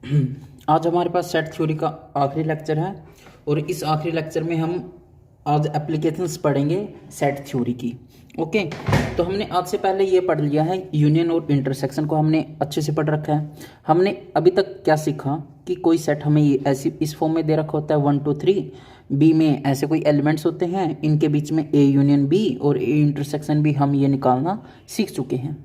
आज हमारे पास set theory का आखिरी लेक्चर है और इस आखिरी लेक्चर में हम आज एप्लीकेशंस पढ़ेंगे सेट थ्योरी की। ओके, तो हमने आज से पहले ये पढ़ लिया है, यूनियन और इंटरसेक्शन को हमने अच्छे से पढ़ रखा है। हमने अभी तक क्या सीखा कि कोई सेट हमें ये ऐसी इस फॉर्म में दे रखा होता है 1 2 3, बी में ऐसे कोई एलिमेंट्स होते हैं, इनके बीच में ए यूनियन बी और ए इंटरसेक्शन भी हम ये निकालना सीख चुके हैं।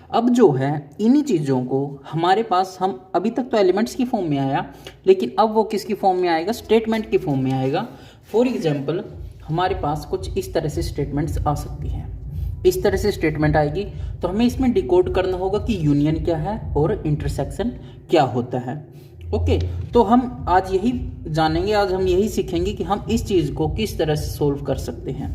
अब जो है इन्हीं चीज़ों को हमारे पास, हम अभी तक तो एलिमेंट्स की फॉर्म में आया, लेकिन अब वो किसकी फॉर्म में आएगा, स्टेटमेंट की फॉर्म में आएगा। फॉर एग्जाम्पल हमारे पास कुछ इस तरह से स्टेटमेंट्स आ सकती हैं, इस तरह से स्टेटमेंट आएगी, तो हमें इसमें डिकोड करना होगा कि यूनियन क्या है और इंटरसेक्शन क्या होता है। ओके, तो हम आज यही जानेंगे, आज हम यही सीखेंगे कि हम इस चीज़ को किस तरह से सोल्व कर सकते हैं।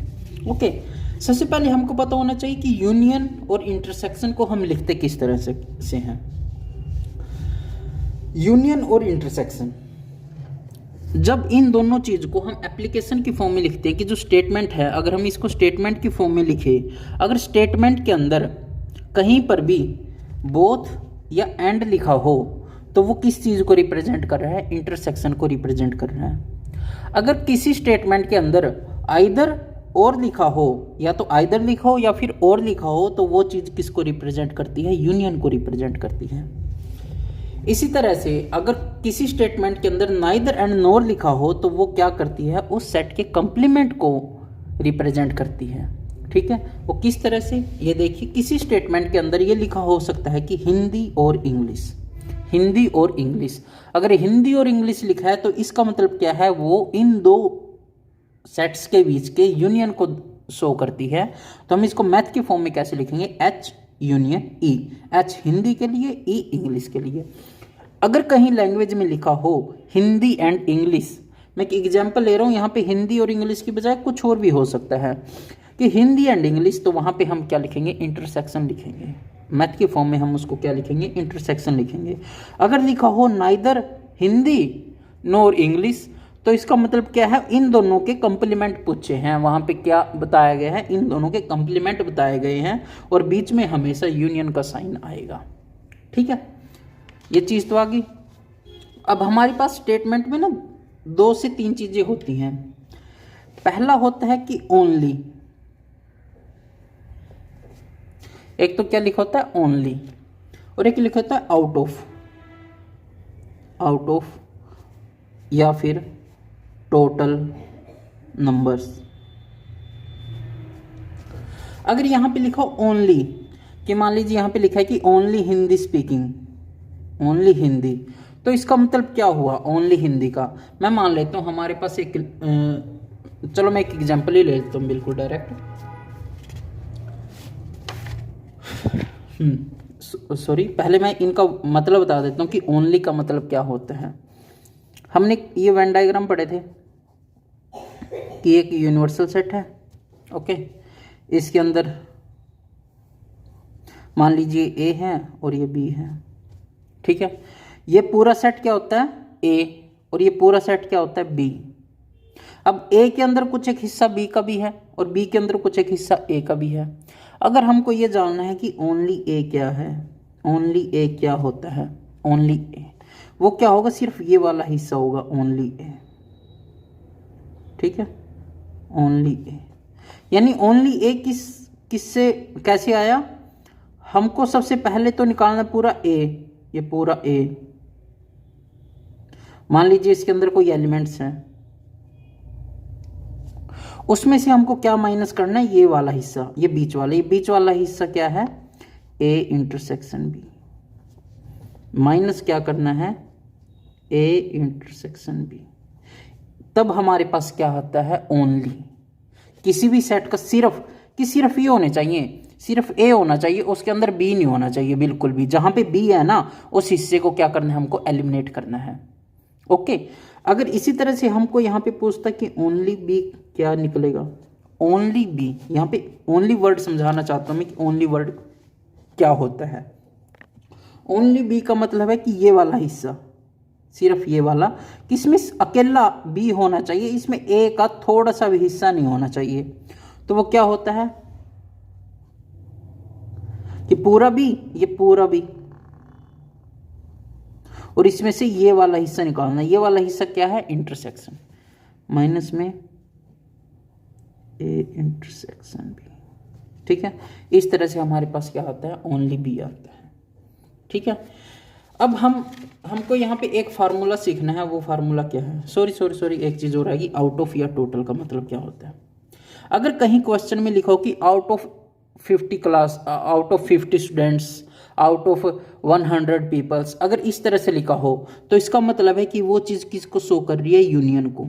ओके, सबसे पहले हमको पता होना चाहिए कि यूनियन और इंटरसेक्शन को हम लिखते किस तरह से हैं। यूनियन और इंटरसेक्शन, जब इन दोनों चीज़ को हम एप्लीकेशन की फॉर्म में लिखते हैं कि जो स्टेटमेंट है, अगर हम इसको स्टेटमेंट की फॉर्म में लिखे, अगर स्टेटमेंट के अंदर कहीं पर भी बोथ या एंड लिखा हो तो वो किस चीज़ को रिप्रेजेंट कर रहा है, इंटरसेक्शन को रिप्रेजेंट कर रहा है। अगर किसी स्टेटमेंट के अंदर आइदर और लिखा हो, या तो आइदर लिखा हो या फिर और लिखा हो, तो वो चीज़ किसको रिप्रेजेंट करती है, यूनियन को रिप्रेजेंट करती है। इसी तरह से अगर किसी स्टेटमेंट के अंदर नाइदर एंड नोर लिखा हो तो वो क्या करती है, उस सेट के कंप्लीमेंट को रिप्रेजेंट करती है। ठीक है, वो किस तरह से, ये देखिए, किसी स्टेटमेंट के अंदर ये लिखा हो सकता है कि हिंदी और इंग्लिश, हिंदी और इंग्लिश। अगर हिंदी और इंग्लिश लिखा है तो इसका मतलब क्या है, वो इन दो सेट्स के बीच के यूनियन को शो करती है। तो हम इसको मैथ की फॉर्म में कैसे लिखेंगे, एच यूनियन ई, एच हिंदी के लिए, ई इंग्लिश के लिए। अगर कहीं लैंग्वेज में लिखा हो हिंदी एंड इंग्लिश, मैं एक एग्जांपल ले रहा हूँ, यहाँ पे हिंदी और इंग्लिश की बजाय कुछ और भी हो सकता है कि हिंदी एंड इंग्लिश, तो वहाँ पे हम क्या लिखेंगे, इंटरसेक्शन लिखेंगे। मैथ की फॉर्म में हम उसको क्या लिखेंगे, इंटरसेक्शन लिखेंगे। अगर लिखा हो नाइदर हिंदी नोर इंग्लिश, तो इसका मतलब क्या है, इन दोनों के कंप्लीमेंट पूछे हैं, वहाँ पे क्या बताया गया है, इन दोनों के कंप्लीमेंट बताए गए हैं और बीच में हमेशा यूनियन का साइन आएगा। ठीक है, ये चीज़ तो आ गई। अब हमारे पास स्टेटमेंट में ना 2 से 3 चीज़ें होती हैं। पहला होता है कि ओनली, एक तो क्या लिखा होता है, ओनली, और एक लिखा होता है आउट ऑफ, आउट ऑफ या फिर टोटल नंबर्स। अगर यहां पे लिखा ओनली, कि मान लीजिए यहां पे लिखा है कि only Hindi speaking, only Hindi, तो इसका मतलब क्या हुआ, ओनली हिंदी का। मैं मान लेता हूं हमारे पास एक चलो मैं एक एग्जांपल ही ले लेता हूं, बिल्कुल डायरेक्ट। सॉरी, पहले मैं इनका मतलब बता देता हूं कि ओनली का मतलब क्या होता है। हमने ये वेन डायग्राम पढ़े थे कि एक यूनिवर्सल सेट है। ओके, इसके अंदर मान लीजिए ए है और ये बी है। ठीक है, ये पूरा सेट क्या होता है, ए, और ये पूरा सेट क्या होता है, बी। अब ए के अंदर कुछ एक हिस्सा बी का भी है और बी के अंदर कुछ एक हिस्सा ए का भी है। अगर हमको ये जानना है कि ओनली ए क्या है, ओनली ए क्या होता है, ओनली ए, वो क्या होगा, सिर्फ ये वाला हिस्सा होगा, ओनली ए। ठीक है, ओनली ए, यानी ओनली ए किससे कैसे आया, हमको सबसे पहले तो निकालना पूरा ए, ये पूरा ए। मान लीजिए इसके अंदर कोई एलिमेंट्स हैं, उसमें से हमको क्या माइनस करना है, ये वाला हिस्सा, ये बीच वाला, ये बीच वाला हिस्सा क्या है, ए इंटरसेक्शन बी, माइनस क्या करना है, ए इंटरसेक्शन बी। तब हमारे पास क्या आता है, ओनली। किसी भी सेट का सिर्फ ये होने चाहिए, सिर्फ ए होना चाहिए, उसके अंदर बी नहीं होना चाहिए बिल्कुल भी। जहां पे बी है ना, उस हिस्से को क्या करना है, हमको एलिमिनेट करना है। ओके, अगर इसी तरह से हमको यहाँ पे पूछता कि ओनली बी क्या निकलेगा, ओनली बी, यहाँ पे ओनली वर्ड समझाना चाहता हूँ मैं कि ओनली वर्ड क्या होता है। ओनली बी का मतलब है कि ये वाला हिस्सा, सिर्फ ये वाला, किसमें अकेला बी होना चाहिए, इसमें ए का थोड़ा सा भी हिस्सा नहीं होना चाहिए। तो वो क्या होता है कि पूरा बी, ये पूरा बी, और इसमें से ये वाला हिस्सा निकालना है। ये वाला हिस्सा क्या है? इंटरसेक्शन, माइनस में ए इंटरसेक्शन बी। ठीक है, इस तरह से हमारे पास क्या आता है? ओनली बी आता है। ठीक है, अब हमको यहाँ पे एक फार्मूला सीखना है। वो फार्मूला क्या है? सॉरी एक चीज़ और आएगी, आउट ऑफ या टोटल का मतलब क्या होता है। अगर कहीं क्वेश्चन में लिखो कि out of 50 class, out of 50 students, out of 100 peoples, अगर इस तरह से लिखा हो तो इसका मतलब है कि वो चीज़ किसको शो कर रही है? यूनियन को।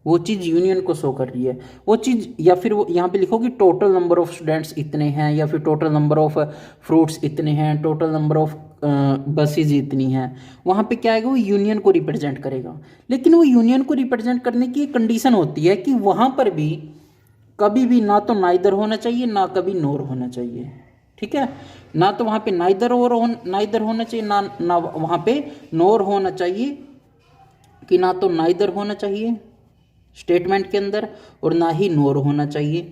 वो चीज़ यूनियन को शो कर रही है वो चीज़। या फिर वो यहाँ पे लिखो कि टोटल नंबर ऑफ स्टूडेंट्स इतने हैं, या फिर टोटल नंबर ऑफ फ्रूट्स इतने हैं, टोटल नंबर ऑफ बसेज इतनी हैं। वहाँ पे क्या आएगा? वो यूनियन को रिप्रेजेंट करेगा। लेकिन वो यूनियन को रिप्रेजेंट करने की एक कंडीशन होती है कि वहाँ पर भी कभी भी ना तो नाइदर होना चाहिए, ना कभी नोर होना चाहिए। ठीक है, ना तो वहाँ पे नाइदर होना चाहिए, ना वहाँ पे नोर होना चाहिए, कि ना तो नाइदर होना चाहिए स्टेटमेंट के अंदर और ना ही नोर होना चाहिए,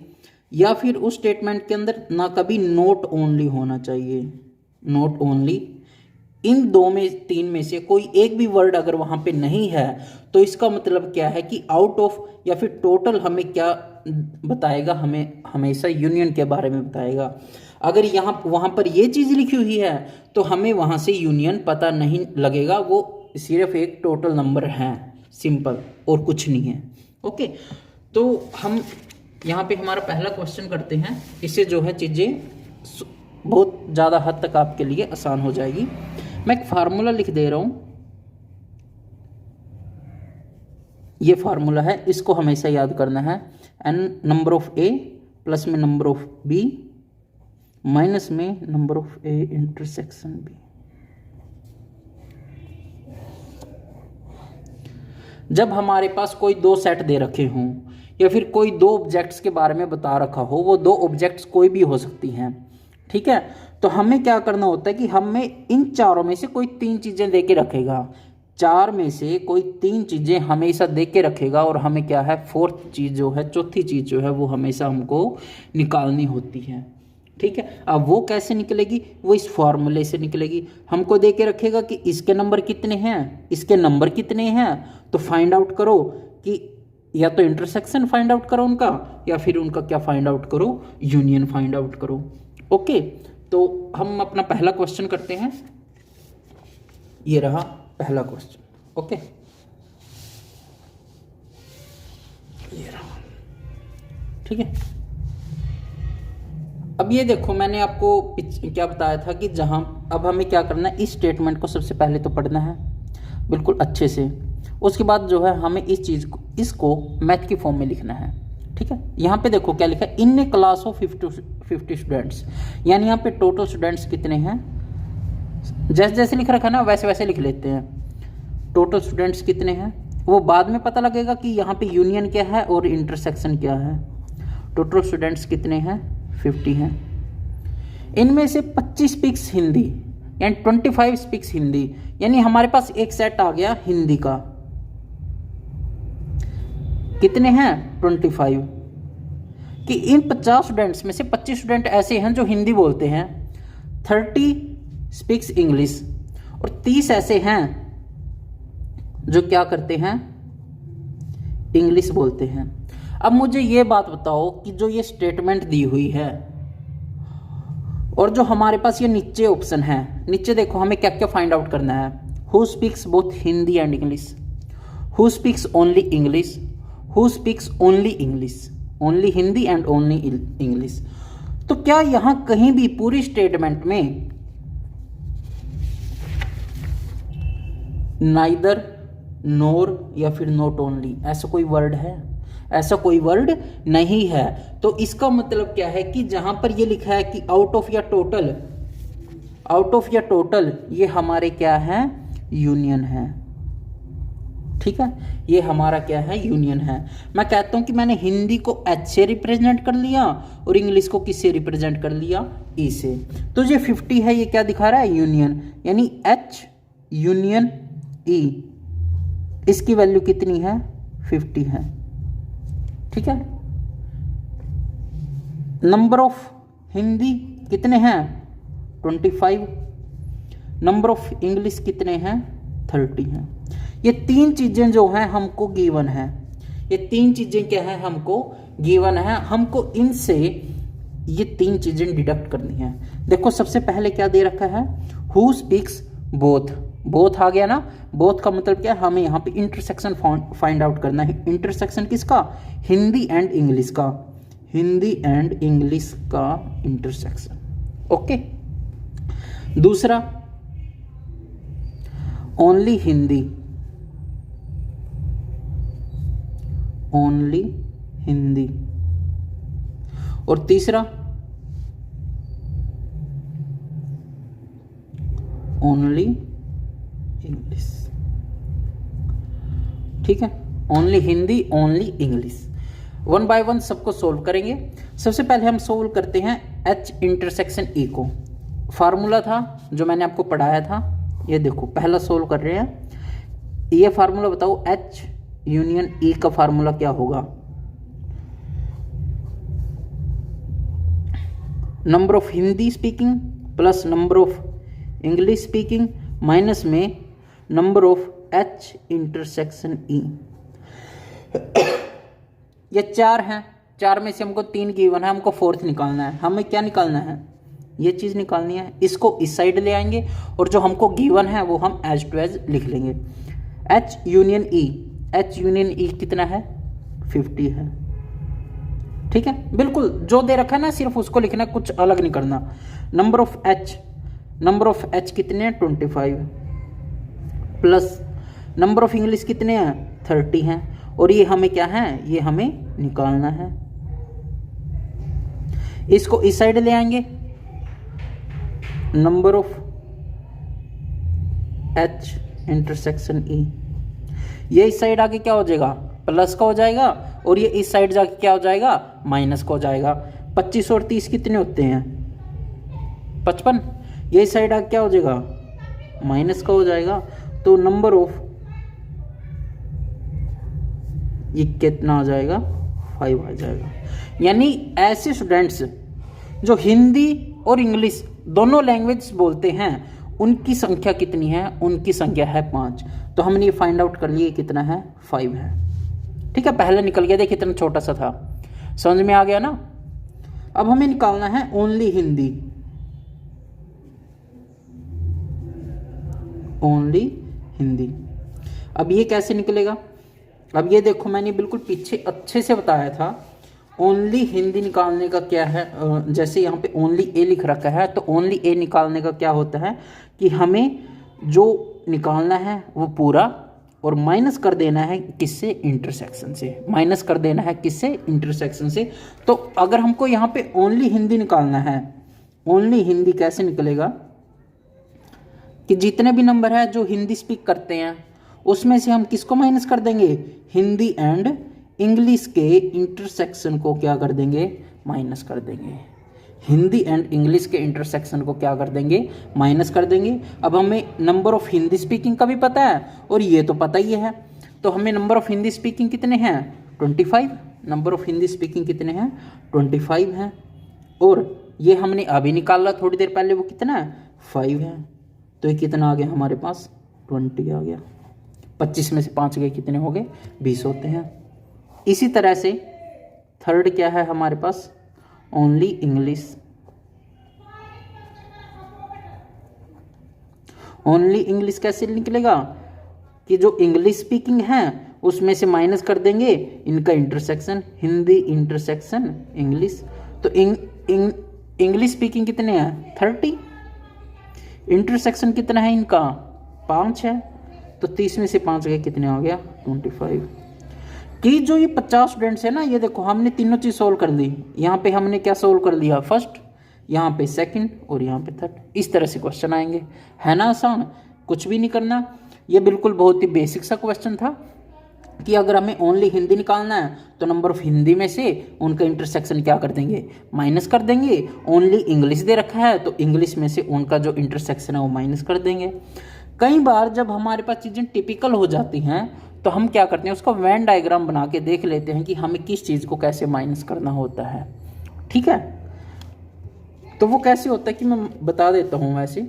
या फिर उस स्टेटमेंट के अंदर ना कभी नोट ओनली होना चाहिए, नोट ओनली। इन दो में, तीन में से कोई एक भी वर्ड अगर वहाँ पे नहीं है तो इसका मतलब क्या है कि आउट ऑफ या फिर टोटल हमें क्या बताएगा? हमें हमेशा यूनियन के बारे में बताएगा। अगर वहाँ पर ये चीज़ लिखी हुई है तो हमें वहाँ से यूनियन पता नहीं लगेगा, वो सिर्फ एक टोटल नंबर है, सिंपल, और कुछ नहीं है। ओके, तो हम यहाँ पे हमारा पहला क्वेश्चन करते हैं। इससे जो है चीज़ें बहुत ज़्यादा हद तक आपके लिए आसान हो जाएगी। मैं एक फार्मूला लिख दे रहा हूँ, ये फार्मूला है, इसको हमेशा याद करना है। n number of A plus में नंबर ऑफ बी माइनस में number of A intersection B. जब हमारे पास कोई दो सेट दे रखे हों या फिर कोई दो ऑब्जेक्ट्स के बारे में बता रखा हो, वो दो ऑब्जेक्ट्स कोई भी हो सकती हैं, ठीक है, तो हमें क्या करना होता है कि हमें इन चारों में से कोई तीन चीज़ें दे के रखेगा। चार में से कोई तीन चीज़ें हमेशा दे के रखेगा और हमें क्या है? फोर्थ चीज़ जो है, चौथी चीज़ जो है वो हमेशा हमको निकालनी होती है। ठीक है, अब वो कैसे निकलेगी? वो इस फॉर्मूले से निकलेगी। हमको दे के रखेगा कि इसके नंबर कितने हैं, इसके नंबर कितने हैं, तो फाइंड आउट करो कि या तो इंटरसेक्शन फाइंड आउट करो उनका, या फिर उनका क्या फाइंड आउट करो? यूनियन फाइंड आउट करो। ओके, तो हम अपना पहला क्वेश्चन करते हैं। ये रहा पहला क्वेश्चन। ओके, ये रहा। ठीक है, अब ये देखो, मैंने आपको क्या बताया था कि जहां अब हमें क्या करना है? इस स्टेटमेंट को सबसे पहले तो पढ़ना है बिल्कुल अच्छे से। उसके बाद जो है हमें इस चीज़ को, इसको मैथ की फॉर्म में लिखना है। ठीक है, यहाँ पे देखो क्या लिखा है? In a class of 50 students, यानी यहाँ पे टोटल स्टूडेंट्स कितने हैं? जैसे जैसे लिख रखा है ना वैसे वैसे लिख लेते हैं। टोटल स्टूडेंट्स कितने हैं वो बाद में पता लगेगा कि यहाँ पे यूनियन क्या है और इंटरसेक्शन क्या है। टोटल स्टूडेंट्स कितने हैं? 50 हैं। इनमें से 25 स्पीक्स हिंदी, यानी 25 स्पीक्स हिंदी, यानी हमारे पास एक सेट आ गया हिंदी का। कितने हैं? 25। कि इन 50 स्टूडेंट्स में से 25 स्टूडेंट ऐसे हैं जो हिंदी बोलते हैं, 30 स्पीक्स इंग्लिश, और 30 ऐसे हैं जो क्या करते हैं? इंग्लिश बोलते हैं। अब मुझे ये बात बताओ कि जो ये स्टेटमेंट दी हुई है और जो हमारे पास ये नीचे ऑप्शन है, नीचे देखो हमें क्या क्या फाइंड आउट करना है। Who speaks both Hindi and English, who speaks only English, who speaks only English, only Hindi and only English. तो क्या यहां कहीं भी पूरी स्टेटमेंट में नाइदर, नोर या फिर नॉट ओनली ऐसा कोई वर्ड है? ऐसा कोई वर्ड नहीं है। तो इसका मतलब क्या है कि जहां पर ये लिखा है कि आउट ऑफ या टोटल, आउट ऑफ या टोटल, ये हमारे क्या है? यूनियन है। ठीक है, ये हमारा क्या है? यूनियन है। मैं कहता हूं कि मैंने हिंदी को एच से रिप्रेजेंट कर लिया और इंग्लिश को किससे रिप्रेजेंट कर लिया? ई से। तो ये 50 है, ये क्या दिखा रहा है? यूनियन, यानी एच यूनियन ई, इसकी वैल्यू कितनी है? 50 है। ठीक है, नंबर ऑफ हिंदी कितने हैं? 25। नंबर ऑफ इंग्लिश कितने हैं, 30 हैं। ये तीन चीजें जो हैं हमको गिवन है, ये तीन चीजें क्या है, हमको गिवन है। हमको इनसे ये तीन चीजें डिडक्ट करनी है। देखो सबसे पहले क्या दे रखा है, हु स्पीक्स बोथ, बोथ आ गया ना। बोथ का मतलब क्या है, हमें यहाँ पे इंटरसेक्शन फाइंड आउट करना है। इंटरसेक्शन किसका, हिंदी एंड इंग्लिश का, हिंदी एंड इंग्लिश का इंटरसेक्शन। ओके। दूसरा ओनली हिंदी, ओनली हिंदी। और तीसरा ओनली इंग्लिश। ठीक है, only Hindi, only English. One by one सबको सोल्व करेंगे। सबसे पहले हम सोल्व करते हैं H इंटरसेक्शन E को। फार्मूला था जो मैंने आपको पढ़ाया था, ये देखो पहला सोल्व कर रहे हैं। ये फार्मूला बताओ, H यूनियन E का फार्मूला क्या होगा, number of Hindi speaking plus number of English speaking minus में number of H intersection E। ये चार हैं, चार में से हमको तीन गिवन है, हमको फोर्थ निकालना है। हमें क्या निकालना है, ये चीज़ निकालनी है। इसको इस साइड ले आएंगे और जो हमको गिवन है वो हम एज टू एज लिख लेंगे। H union E, H union E कितना है, 50 है। ठीक है, बिल्कुल जो दे रखा है ना सिर्फ उसको लिखना, कुछ अलग नहीं करना। Number of H, number of H कितने हैं, 25 प्लस नंबर ऑफ इंग्लिश कितने हैं, 30 हैं। और ये हमें क्या है, ये हमें निकालना है। इसको इस साइड ले आएंगे, number of H intersection E। ये इस साइड आके क्या हो जाएगा, प्लस का हो जाएगा, और ये इस साइड जाके क्या हो जाएगा, माइनस का हो जाएगा। 25 और 30 कितने होते हैं, 55। ये इस साइड आके क्या हो जाएगा, माइनस का हो जाएगा। तो नंबर ऑफ ये कितना आ जाएगा, 5 आ जाएगा। यानी ऐसे स्टूडेंट्स जो हिंदी और इंग्लिश दोनों लैंग्वेज बोलते हैं उनकी संख्या कितनी है, उनकी संख्या है 5। तो हमने ये फाइंड आउट कर लिया कितना है, 5 है। ठीक है, पहले निकल गया, देखिए इतना छोटा सा था, समझ में आ गया ना। अब हमें निकालना है ओनली हिंदी, ओनली हिंदी। अब ये कैसे निकलेगा, अब ये देखो मैंने बिल्कुल पीछे अच्छे से बताया था। ओनली हिंदी निकालने का क्या है, जैसे यहाँ पे ओनली ए लिख रखा है, तो ओनली ए निकालने का क्या होता है कि हमें जो निकालना है वो पूरा और माइनस कर देना है किससे, इंटरसेक्शन से। माइनस कर देना है किससे, इंटरसेक्शन से। तो अगर हमको यहाँ पे ओनली हिंदी निकालना है, ओनली हिंदी कैसे निकलेगा कि जितने भी नंबर है जो हिंदी स्पीक करते हैं उसमें से हम किसको माइनस कर देंगे, हिंदी एंड इंग्लिश के इंटरसेक्शन को क्या कर देंगे, माइनस कर देंगे। हिंदी एंड इंग्लिश के इंटरसेक्शन को क्या कर देंगे, माइनस कर देंगे। अब हमें नंबर ऑफ हिंदी स्पीकिंग का भी पता है और ये तो पता ही है, तो हमें नंबर ऑफ हिंदी स्पीकिंग कितने हैं, 25। नंबर ऑफ हिंदी स्पीकिंग कितने हैं, 25 हैं। और ये हमने अभी निकाला थोड़ी देर पहले, वो कितना है, 5 है। तो ये कितना आ गया हमारे पास, 20 आ गया। 25 में से 5 गए, कितने हो गए, 20 होते हैं। इसी तरह से थर्ड क्या है हमारे पास, ओनली इंग्लिश। ओनली इंग्लिश कैसे निकलेगा कि जो इंग्लिश स्पीकिंग है उसमें से माइनस कर देंगे इनका इंटरसेक्शन, हिंदी इंटरसेक्शन इंग्लिश। तो इंग्लिश स्पीकिंग कितने हैं, 30। इंटरसेक्शन कितना है इनका, 5 है। तो 30 में से 5 गए, कितने हो गया, 25। कि जो ये 50 स्टूडेंट्स है ना, ये देखो हमने तीनों चीज़ सोल्व कर ली। यहाँ पे हमने क्या सोल्व कर लिया, फर्स्ट, यहाँ पे सेकंड और यहाँ पे थर्ड। इस तरह से क्वेश्चन आएंगे, है ना आसान, कुछ भी नहीं करना। ये बिल्कुल बहुत ही बेसिक सा क्वेश्चन था कि अगर हमें ओनली हिंदी निकालना है तो नंबर ऑफ हिंदी में से उनका इंटरसेक्शन क्या कर देंगे, माइनस कर देंगे। ओनली इंग्लिश दे रखा है तो इंग्लिश में से उनका जो इंटरसेक्शन है वो माइनस कर देंगे। कई बार जब हमारे पास चीज़ें टिपिकल हो जाती हैं तो हम क्या करते हैं, उसका वेन डायग्राम बना के देख लेते हैं कि हमें किस चीज़ को कैसे माइनस करना होता है। ठीक है, तो वो कैसे होता है कि मैं बता देता हूँ। वैसे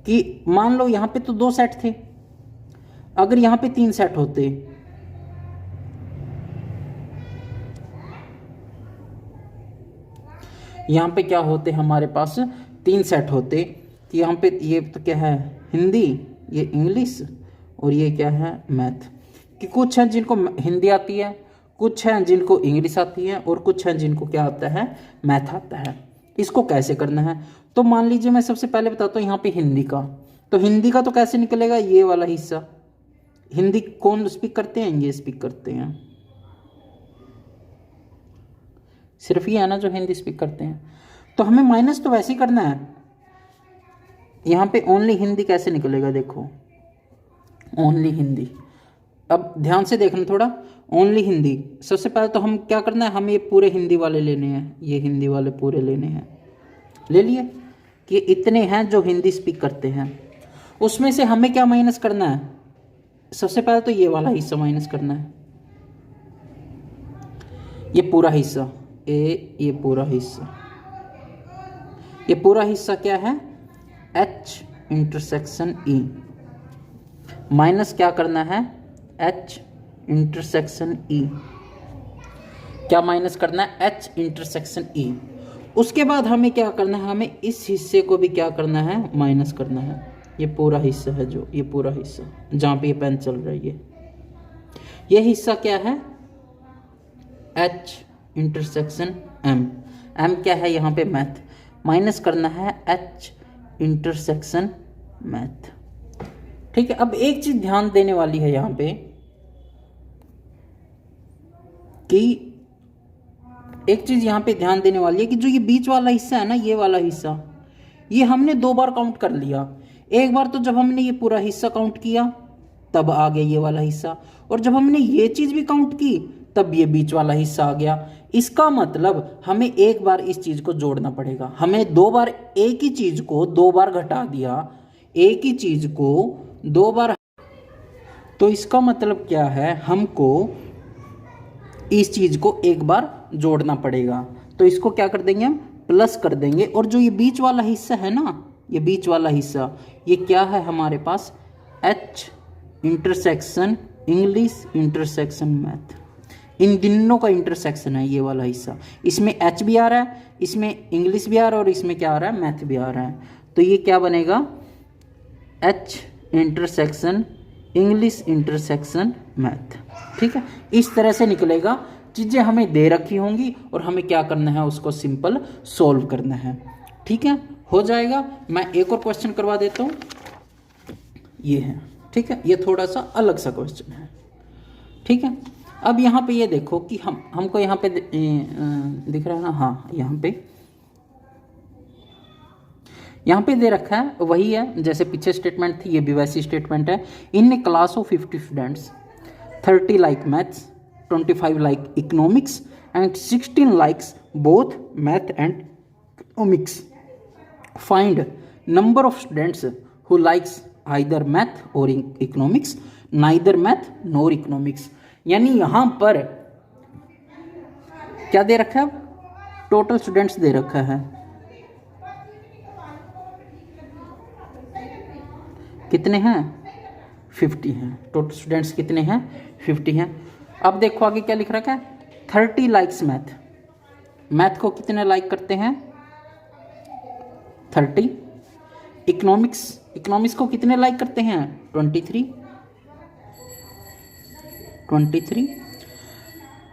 कि मान लो यहाँ पे तो 2 सेट थे, अगर यहाँ पे 3 सेट होते, यहाँ पे क्या होते हमारे पास 3 सेट होते, कि यहाँ पे ये तो क्या है हिंदी, ये इंग्लिश और ये क्या है मैथ, कि कुछ हैं जिनको हिंदी आती है, कुछ हैं जिनको इंग्लिश आती है और कुछ हैं जिनको क्या आता है मैथ आता है। इसको कैसे करना है, तो मान लीजिए मैं सबसे पहले बताता हूँ यहाँ पे हिंदी का, तो हिंदी का तो कैसे निकलेगा, ये वाला हिस्सा, हिंदी कौन स्पीक करते हैं, ये स्पीक करते हैं, सिर्फ ये है ना जो हिंदी स्पीक करते हैं, तो हमें माइनस तो वैसे ही करना है, यहाँ पे ओनली हिंदी कैसे निकलेगा, देखो ओनली हिंदी, अब ध्यान से देखना थोड़ा, ओनली हिंदी, सबसे पहले तो हम क्या करना है, हम ये पूरे हिंदी वाले लेने हैं, ये हिंदी वाले पूरे लेने हैं, ले लिए कि इतने हैं जो हिंदी स्पीक करते हैं, उसमें से हमें क्या माइनस करना है, सबसे पहले तो ये वाला हिस्सा माइनस करना है, ये पूरा हिस्सा ये पूरा हिस्सा, ये पूरा हिस्सा क्या है H इंटरसेक्शन E, माइनस क्या करना है H इंटरसेक्शन E, क्या माइनस करना है H इंटरसेक्शन E। उसके बाद हमें क्या करना है, हमें इस हिस्से को भी क्या करना है माइनस करना है, ये पूरा हिस्सा है जो, ये पूरा हिस्सा जहाँ पे ये पेन चल रही है, ये हिस्सा क्या है H इंटरसेक्शन M, M क्या है यहाँ पे मैथ, माइनस करना है H इंटरसेक्शन मैथ। ठीक है, अब एक चीज ध्यान देने वाली है यहाँ पे कि एक चीज यहाँ पे ध्यान देने वाली है कि जो ये बीच वाला हिस्सा है ना, ये वाला हिस्सा, ये हमने 2 बार काउंट कर लिया, एक बार तो जब हमने ये पूरा हिस्सा काउंट किया तब आ गया ये वाला हिस्सा, और जब हमने ये चीज भी काउंट की तब ये बीच वाला हिस्सा आ गया। इसका मतलब हमें एक बार इस चीज को जोड़ना पड़ेगा, हमें 2 बार एक ही चीज को 2 बार घटा दिया, एक ही चीज को 2 बार, तो इसका मतलब क्या है, हमको इस चीज को एक बार जोड़ना पड़ेगा, तो इसको क्या कर देंगे हम प्लस कर देंगे, और जो ये बीच वाला हिस्सा है ना, ये बीच वाला हिस्सा, ये क्या है हमारे पास H intersection English intersection math, इन दोनों का इंटरसेक्शन है ये वाला हिस्सा, इसमें H भी आ रहा है, इसमें इंग्लिश भी आ रहा है और इसमें क्या आ रहा है मैथ भी आ रहा है, तो ये क्या बनेगा H intersection English intersection math. ठीक है, इस तरह से निकलेगा, चीज़ें हमें दे रखी होंगी और हमें क्या करना है उसको सिंपल सॉल्व करना है। ठीक है, हो जाएगा। मैं एक और क्वेश्चन करवा देता हूँ, ये है, ठीक है, ये थोड़ा सा अलग सा क्वेश्चन है। ठीक है, अब यहाँ पे ये देखो कि हमको यहाँ पे दिख रहा है ना, हाँ यहाँ पे दे रखा है, वही है जैसे पीछे स्टेटमेंट थी, ये भी वैसी स्टेटमेंट है। In a class of 50 students 30 like maths, 25 like economics and 16 likes both math and economics. Find number of students who likes either math और economics, neither math nor economics. यानी यहाँ पर क्या दे रखा है, टोटल स्टूडेंट्स दे रखा है, कितने हैं 50 हैं, टोटल स्टूडेंट्स कितने हैं 50 हैं। अब देखो आगे क्या लिख रखा है, 30 लाइक्स मैथ, मैथ को कितने लाइक करते हैं 30, इकोनॉमिक्स को कितने लाइक करते हैं 23,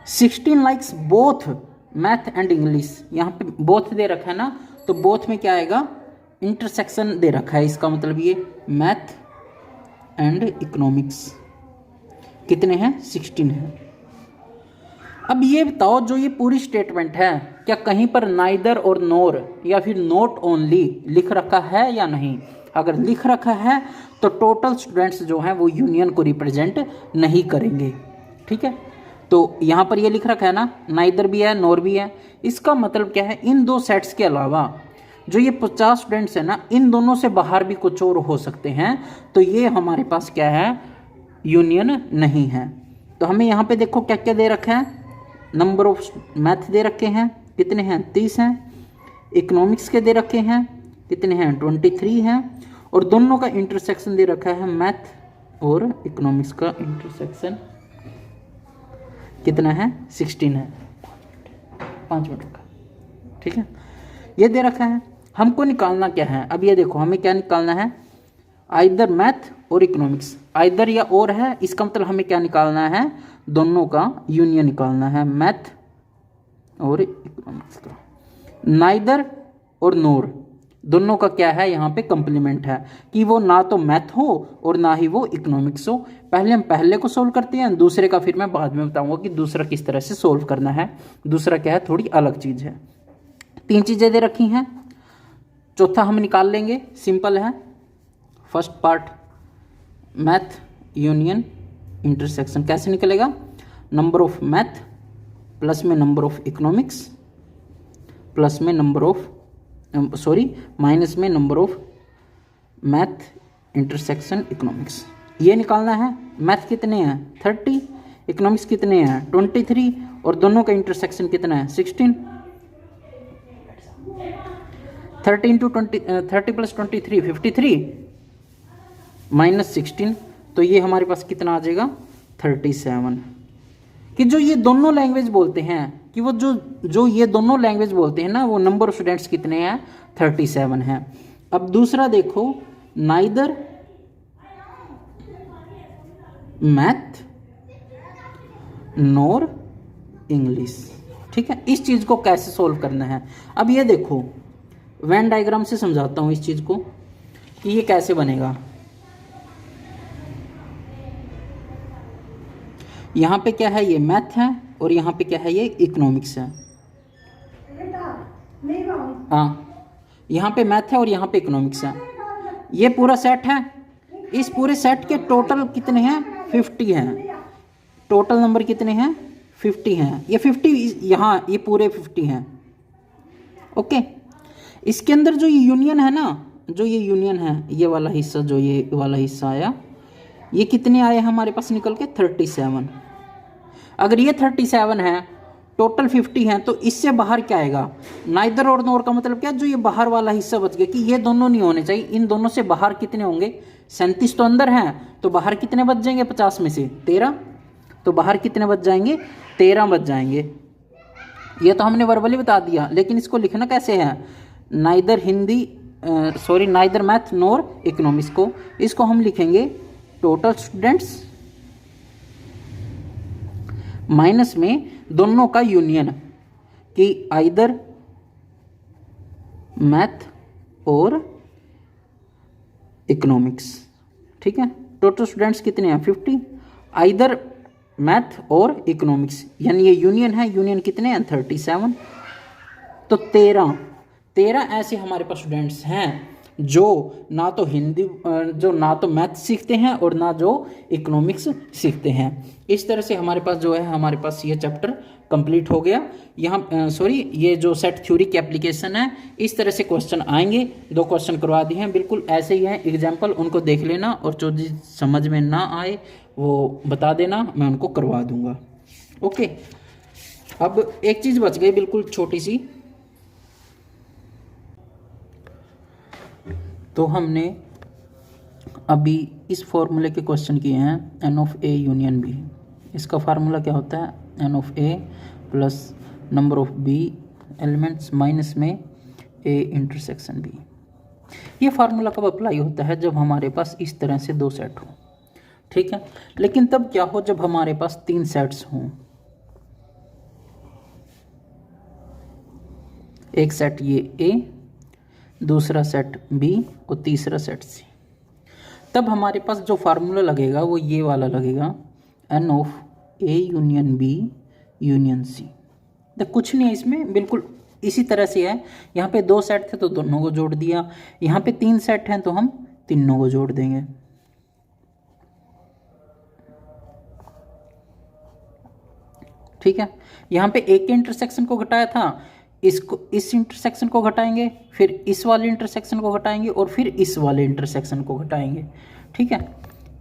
16 likes both math and English. यहाँ पे बोथ दे रखा है ना, तो बोथ में क्या आएगा, इंटरसेक्शन दे रखा है, इसका मतलब ये मैथ एंड इकोनॉमिक्स कितने हैं 16 हैं। अब ये बताओ, जो ये पूरी स्टेटमेंट है, क्या कहीं पर नाइदर और नोर या फिर नोट ओनली लिख रखा है या नहीं? अगर लिख रखा है तो टोटल स्टूडेंट्स जो हैं वो यूनियन को रिप्रेजेंट नहीं करेंगे। ठीक है, तो यहाँ पर ये लिख रखा है ना, नाइदर भी है नोर भी है, इसका मतलब क्या है, इन 2 सेट्स के अलावा जो ये 50 स्टूडेंट्स हैं ना, इन दोनों से बाहर भी कुछ और हो सकते हैं, तो ये हमारे पास क्या है, यूनियन नहीं है। तो हमें यहाँ पे देखो क्या क्या दे रखा है, नंबर ऑफ मैथ दे रखे हैं, कितने हैं 30 हैं, इकोनॉमिक्स के दे रखे हैं, कितने हैं 23 हैं, और दोनों का इंटरसेक्शन दे रखा है मैथ और इकोनॉमिक्स का इंटरसेक्शन कितना है 16 है। 5 मिनट का, ठीक है। ये दे रखा है, हमको निकालना क्या है। अब ये देखो हमें क्या निकालना है, आइदर मैथ और इकोनॉमिक्स, आइदर या और है, इसका मतलब हमें क्या निकालना है, दोनों का यूनियन निकालना है, मैथ और इकोनॉमिक्स का। नाइदर और नोर दोनों का क्या है, यहाँ पे कंप्लीमेंट है कि वो ना तो मैथ हो और ना ही वो इकोनॉमिक्स हो। पहले हम पहले को सोल्व करते हैं, दूसरे का फिर मैं बाद में बताऊंगा कि दूसरा किस तरह से सोल्व करना है। दूसरा क्या है, थोड़ी अलग चीज़ है। 3 चीज़ें दे रखी हैं, चौथा हम निकाल लेंगे, सिंपल है। First part math union intersection कैसे निकलेगा, नंबर ऑफ मैथ प्लस में नंबर ऑफ इकोनॉमिक्स प्लस में नंबर ऑफ माइनस में number of math intersection economics, ये निकालना है। मैथ कितने हैं 30, इकोनॉमिक्स कितने हैं 23 और दोनों का इंटरसेक्शन कितना है 16। 30 प्लस 23 53 माइनस 16, तो ये हमारे पास कितना आ जाएगा 37। कि जो ये दोनों लैंग्वेज बोलते हैं, कि वो जो ये दोनों लैंग्वेज बोलते हैं ना, वो नंबर ऑफ स्टूडेंट्स कितने हैं 37 हैं। अब दूसरा देखो, नाइदर मैथ नोर इंग्लिश, ठीक है। इस चीज को कैसे सोल्व करना है, अब ये देखो वेन डायग्राम से समझाता हूं इस चीज को कि ये कैसे बनेगा। यहाँ पे क्या है, ये मैथ है और यहाँ पे क्या है, ये इकोनॉमिक्स है। हाँ, यहाँ पे मैथ है और यहाँ पे इकोनॉमिक्स है। ये पूरा सेट है, इस पूरे सेट के टोटल कितने हैं 50 हैं। टोटल नंबर कितने हैं 50 हैं। ये 50 यहाँ, ये पूरे 50 हैं। ओके, इसके अंदर जो ये यूनियन है ना, जो ये यूनियन है, ये वाला हिस्सा, जो ये वाला हिस्सा आया, ये कितने आए हमारे पास निकल के 37। अगर ये 37 है, टोटल 50 हैं, तो इससे बाहर क्या आएगा, नाइदर और नोर का मतलब क्या, जो ये बाहर वाला हिस्सा बच गया, कि ये दोनों नहीं होने चाहिए। इन दोनों से बाहर कितने होंगे 37 तो अंदर हैं, तो बाहर कितने बच जाएंगे 50 में से 13, तो बाहर कितने बच जाएंगे 13 बच जाएंगे। ये तो हमने वर्बली बता दिया, लेकिन इसको लिखना कैसे है, नाइदर मैथ नोर इकोनॉमिक्स को, इसको हम लिखेंगे टोटल स्टूडेंट्स माइनस में दोनों का यूनियन, कि आइदर मैथ और इकोनॉमिक्स, ठीक है। टोटल स्टूडेंट्स कितने हैं 50, आइदर मैथ और इकोनॉमिक्स, यानी ये यूनियन है, यूनियन कितने हैं 37। तो 13 ऐसे हमारे पास स्टूडेंट्स हैं जो ना तो मैथ सीखते हैं और ना जो इकोनॉमिक्स सीखते हैं। इस तरह से हमारे पास जो है, हमारे पास ये चैप्टर कंप्लीट हो गया। यहाँ ये जो सेट थ्योरी की एप्लीकेशन है, इस तरह से क्वेश्चन आएंगे। 2 क्वेश्चन करवा दिए हैं, बिल्कुल ऐसे ही हैं एग्जाम्पल, उनको देख लेना और जो चीज़ समझ में ना आए वो बता देना, मैं उनको करवा दूंगा। ओके, अब एक चीज़ बच गई बिल्कुल छोटी सी, तो हमने अभी इस फॉर्मूले के क्वेश्चन किए हैं, N of A union B. इसका फार्मूला क्या होता है, N of A plus number of B elements minus में ए इंटरसेक्शन बी। ये फार्मूला कब अप्लाई होता है, जब हमारे पास इस तरह से 2 सेट हो, ठीक है। लेकिन तब क्या हो, जब हमारे पास 3 सेट्स हों, एक सेट ये ए, दूसरा सेट बी और तीसरा सेट सी। तब हमारे पास जो फार्मूला लगेगा वो ये वाला लगेगा, N of A union B union C. तो कुछ नहीं है इसमें, बिल्कुल इसी तरह से है। यहाँ पे 2 सेट थे तो दोनों को जोड़ दिया, यहाँ पे 3 सेट हैं तो हम तीनों को जोड़ देंगे। ठीक है, यहाँ पे एक के इंटरसेक्शन को घटाया था, इस इंटरसेक्शन को घटाएंगे, फिर इस वाले इंटरसेक्शन को घटाएंगे और फिर इस वाले इंटरसेक्शन को घटाएंगे। ठीक है,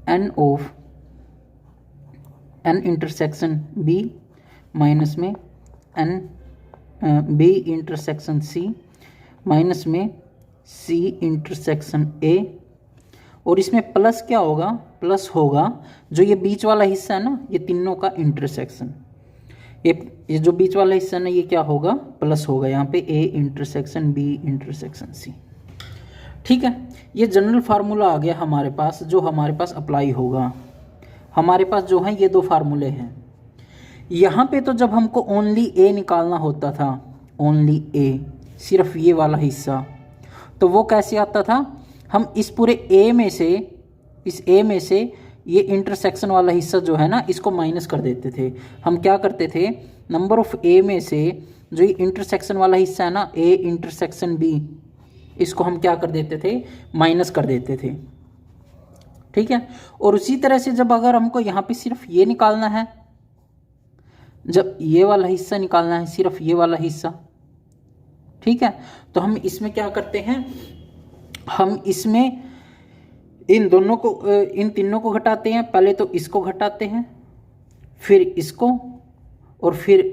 N of n intersection B minus में n B intersection C minus में सी इंटरसेक्शन ए और इसमें प्लस क्या होगा, प्लस होगा जो ये बीच वाला हिस्सा है ना, ये तीनों का इंटरसेक्शन। ये जो बीच वाला हिस्सा है ना, ये क्या होगा, प्लस होगा। यहाँ पे A intersection B intersection C. ठीक है, ये जनरल फार्मूला आ गया हमारे पास, जो हमारे पास अप्लाई होगा। हमारे पास जो है ये दो फार्मूले हैं। यहाँ पे तो जब हमको ओनली ए निकालना होता था, ओनली ए, सिर्फ ये वाला हिस्सा, तो वो कैसे आता था, हम इस पूरे ए में से, इस ए में से ये इंटरसेक्शन वाला हिस्सा जो है ना, इसको माइनस कर देते थे। हम क्या करते थे, नंबर ऑफ ए में से जो ये इंटरसेक्शन वाला हिस्सा है ना, ए इंटरसेक्शन बी, इसको हम क्या कर देते थे, माइनस कर देते थे। ठीक है, और उसी तरह से जब अगर हमको यहाँ पे सिर्फ ये निकालना है, जब ये वाला हिस्सा निकालना है, सिर्फ ये वाला हिस्सा, ठीक है, तो हम इसमें क्या करते हैं, हम इसमें इन दोनों को, इन तीनों को घटाते हैं। पहले तो इसको घटाते हैं, फिर इसको, और फिर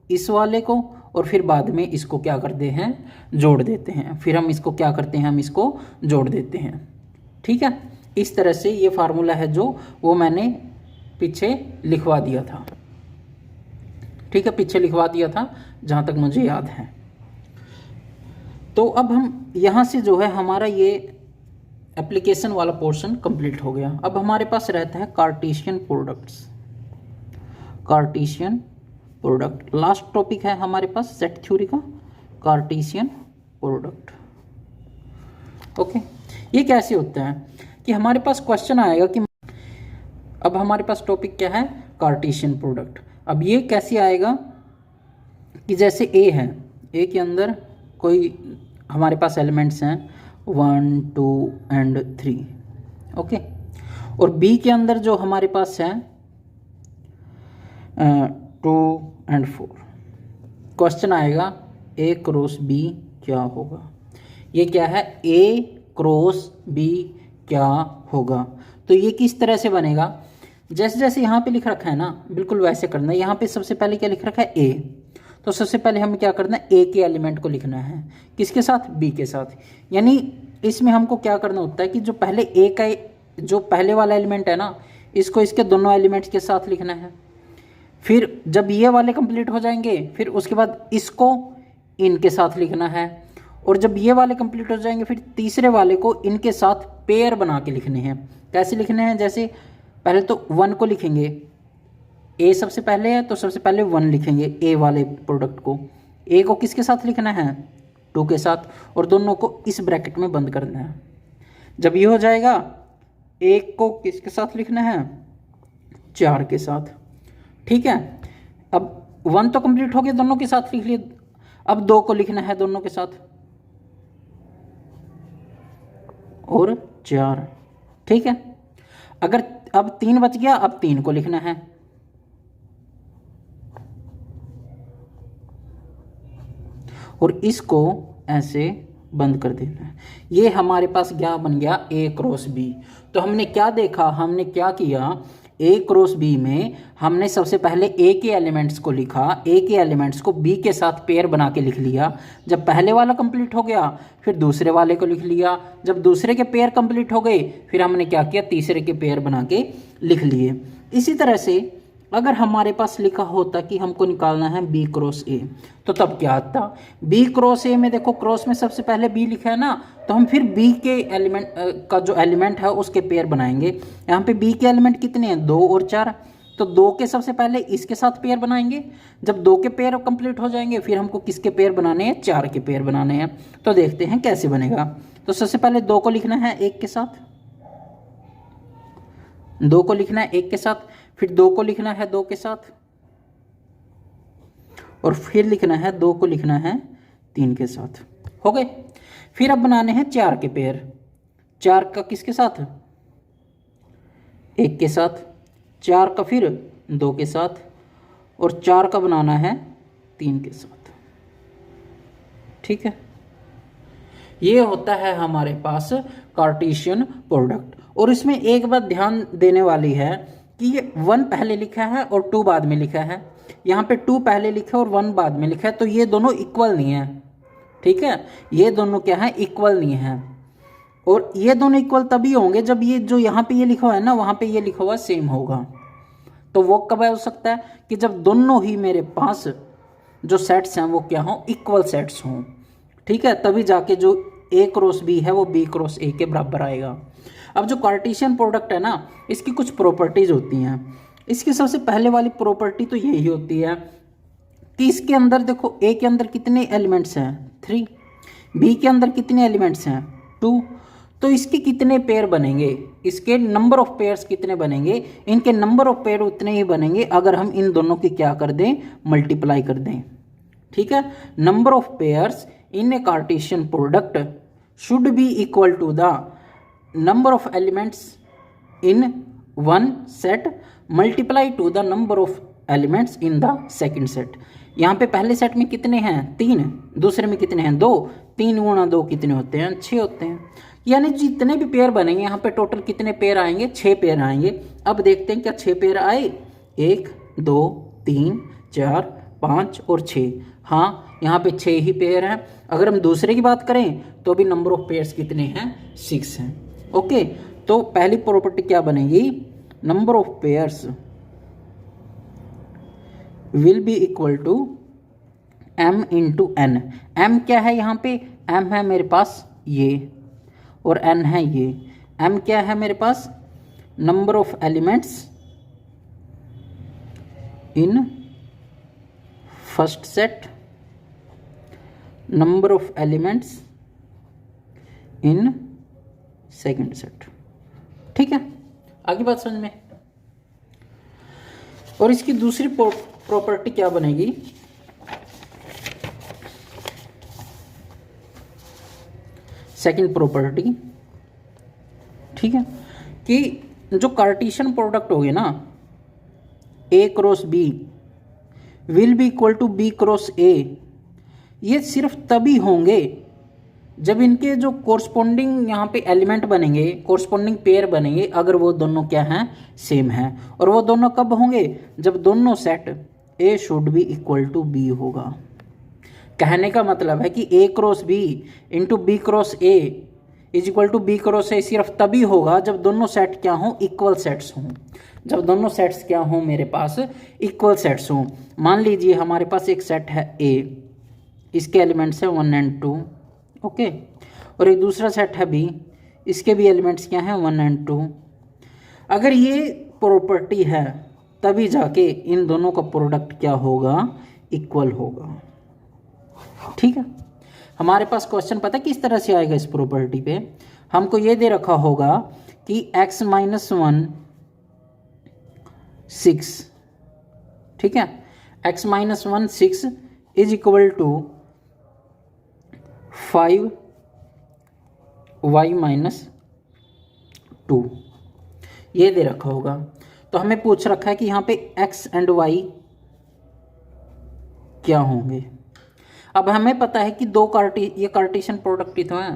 इस वाले को, और फिर बाद में इसको क्या करते हैं, जोड़ देते हैं। फिर हम इसको क्या करते हैं, हम इसको जोड़ देते हैं। ठीक है, इस तरह से ये फार्मूला है जो वो मैंने पीछे लिखवा दिया था। ठीक है, पीछे लिखवा दिया था जहाँ तक मुझे याद है। तो अब हम यहाँ से जो है हमारा ये एप्लीकेशन वाला पोर्शन कंप्लीट हो गया। अब हमारे पास रहता है Cartesian products. Cartesian product last topic है हमारे पास सेट थ्योरी का, कार्टेशियन प्रोडक्ट। ओके, ये कैसे होता है कि हमारे पास क्वेश्चन आएगा कि अब हमारे पास टॉपिक क्या है, कार्टेशियन प्रोडक्ट। अब ये कैसे आएगा कि जैसे ए है, ए के अंदर कोई हमारे पास एलिमेंट्स हैं 1 2 एंड 3, ओके, और बी के अंदर जो हमारे पास है 2 एंड 4। क्वेश्चन आएगा ए क्रॉस बी क्या होगा। ये क्या है, ए क्रॉस बी क्या होगा। तो ये किस तरह से बनेगा, जैसे जैसे यहाँ पे लिख रखा है ना, बिल्कुल वैसे करना है। यहाँ पे सबसे पहले क्या लिख रखा है, ए, तो सबसे पहले हमें क्या करना है, ए के एलिमेंट को लिखना है, किसके साथ, बी के साथ। यानी इसमें हमको क्या करना होता है कि जो पहले ए का जो पहले वाला एलिमेंट है ना, इसको इसके दोनों एलिमेंट्स के साथ लिखना है। फिर जब ये वाले कंप्लीट हो जाएंगे, फिर उसके बाद इसको इनके साथ लिखना है, और जब ये वाले कंप्लीट हो जाएंगे, फिर तीसरे वाले को इनके साथ पेयर बना के लिखने हैं। कैसे लिखने हैं, जैसे पहले तो 1 को लिखेंगे, ए सबसे पहले है तो सबसे पहले 1 लिखेंगे ए वाले प्रोडक्ट को। ए को किसके साथ लिखना है, 2 के साथ, और दोनों को इस ब्रैकेट में बंद करना है। जब ये हो जाएगा, एक को किसके साथ लिखना है, 4 के साथ। ठीक है, अब 1 तो कंप्लीट हो गया, दोनों के साथ लिख लिए। अब 2 को लिखना है दोनों के साथ, और 4। ठीक है, अगर अब 3 बच गया, अब 3 को लिखना है, और इसको ऐसे बंद कर देना है। ये हमारे पास क्या बन गया, ए क्रॉस बी। तो हमने क्या देखा, हमने क्या किया, ए क्रॉस बी में हमने सबसे पहले ए के एलिमेंट्स को लिखा, ए के एलिमेंट्स को बी के साथ पेयर बना के लिख लिया। जब पहले वाला कंप्लीट हो गया, फिर दूसरे वाले को लिख लिया। जब दूसरे के पेयर कंप्लीट हो गए, फिर हमने क्या किया, तीसरे के पेयर बना के लिख लिए। इसी तरह से अगर हमारे पास लिखा होता कि हमको निकालना है बी क्रॉस ए, तो तब क्या आता, बी क्रॉस ए में देखो क्रॉस में सबसे पहले बी लिखा है ना, तो हम फिर बी के एलिमेंट का जो एलिमेंट है उसके पेयर बनाएंगे। यहाँ पे बी के एलिमेंट कितने हैं, 2 और 4, तो 2 के सबसे पहले इसके साथ पेयर बनाएंगे। जब 2 के पेयर कंप्लीट हो जाएंगे, फिर हमको किसके पेयर बनाने हैं, 4 के पेयर बनाने हैं। तो देखते हैं कैसे बनेगा। तो सबसे पहले 2 को लिखना है 1 के साथ, 2 को लिखना है 1 के साथ, फिर 2 को लिखना है 2 के साथ, और फिर लिखना है 2 को लिखना है 3 के साथ। हो गए। फिर अब बनाने हैं 4 के पेयर। 4 का किसके साथ, 1 के साथ, 4 का फिर 2 के साथ, और 4 का बनाना है 3 के साथ। ठीक है, ये होता है हमारे पास कार्टेशियन प्रोडक्ट। और इसमें एक बात ध्यान देने वाली है कि ये 1 पहले लिखा है और 2 बाद में लिखा है। यहाँ पे 2 पहले लिखा है और 1 बाद में लिखा है, तो ये दोनों इक्वल नहीं है। ठीक है, ये दोनों क्या है, इक्वल नहीं है। और ये दोनों इक्वल तभी होंगे जब ये जो यहाँ पे ये लिखा हुआ है ना, वहाँ पे ये लिखा हुआ सेम होगा। तो वो कब हो सकता है कि जब दोनों ही मेरे पास जो सेट्स हैं वो क्या हों, इक्वल सेट्स हों। ठीक है, तभी जाके जो ए क्रॉस बी है वो बी क्रॉस ए के बराबर आएगा। अब जो कार्टेशियन प्रोडक्ट है ना, इसकी कुछ प्रॉपर्टीज होती हैं। इसकी सबसे पहले वाली प्रॉपर्टी तो यही होती है कि इसके अंदर देखो, ए के अंदर कितने एलिमेंट्स हैं 3, बी के अंदर कितने एलिमेंट्स हैं 2, तो इसके कितने पेयर बनेंगे, इसके नंबर ऑफ पेयर्स कितने बनेंगे, इनके नंबर ऑफ पेयर उतने ही बनेंगे अगर हम इन दोनों की क्या कर दें, मल्टीप्लाई कर दें। ठीक है, number of pairs in a cartesian product should be equal to the number of elements in one set multiply to the number of elements in the second set. यहाँ पे पहले सेट में कितने हैं 3, दूसरे में कितने हैं 2, 3 गुणा 2 कितने होते हैं 6 होते हैं। यानी जितने भी पेयर बनेंगे यहाँ पे टोटल कितने पेयर आएंगे, 6 पेयर आएंगे। अब देखते हैं क्या 6 पेयर आए, 1 2 3 4 5 और 6। हाँ, यहाँ पे 6 ही पेयर हैं। अगर हम दूसरे की बात करें तो भी नंबर ऑफ पेयर्स कितने हैं 6 हैं। ओके, तो पहली प्रॉपर्टी क्या बनेगी, number of pairs will be equal to m into N. m क्या है यहाँ पे, m है मेरे पास ये और n है ये। m क्या है मेरे पास, number of elements in first set, number of elements in second set. ठीक है, आगे बात समझ में। और इसकी दूसरी प्रॉपर्टी क्या बनेगी, सेकंड प्रॉपर्टी, ठीक है, कि जो कार्टेशियन प्रोडक्ट हो गए ना, A cross B will be equal to B cross A, ये सिर्फ तभी होंगे जब इनके जो कोरस्पोंडिंग यहाँ पे एलिमेंट बनेंगे, कोरस्पोंडिंग पेयर बनेंगे, अगर वो दोनों क्या हैं, सेम हैं। और वो दोनों कब होंगे, जब दोनों set A should be equal to B होगा। कहने का मतलब है कि A cross B into B cross A is equal to B cross A सिर्फ तभी होगा जब दोनों सेट क्या हों, इक्वल सेट्स हों। जब दोनों सेट्स क्या हों, मेरे पास इक्वल सेट्स हों। मान लीजिए हमारे पास एक सेट है ए, इसके एलिमेंट्स हैं 1 और 2, ओके, और एक दूसरा सेट है बी, इसके भी एलिमेंट्स क्या हैं 1 और 2। अगर ये प्रॉपर्टी है तभी जाके इन दोनों का प्रोडक्ट क्या होगा, इक्वल होगा। ठीक है, हमारे पास क्वेश्चन पता है किस तरह से आएगा। इस प्रॉपर्टी पे हमको ये दे रखा होगा कि x - 1 6, ठीक है, x - 1 6 is equal to 5y - 2, ये दे रखा होगा। तो हमें पूछ रखा है कि यहाँ पे x एंड y क्या होंगे। अब हमें पता है कि ये कार्टेशियन प्रोडक्ट ही तो है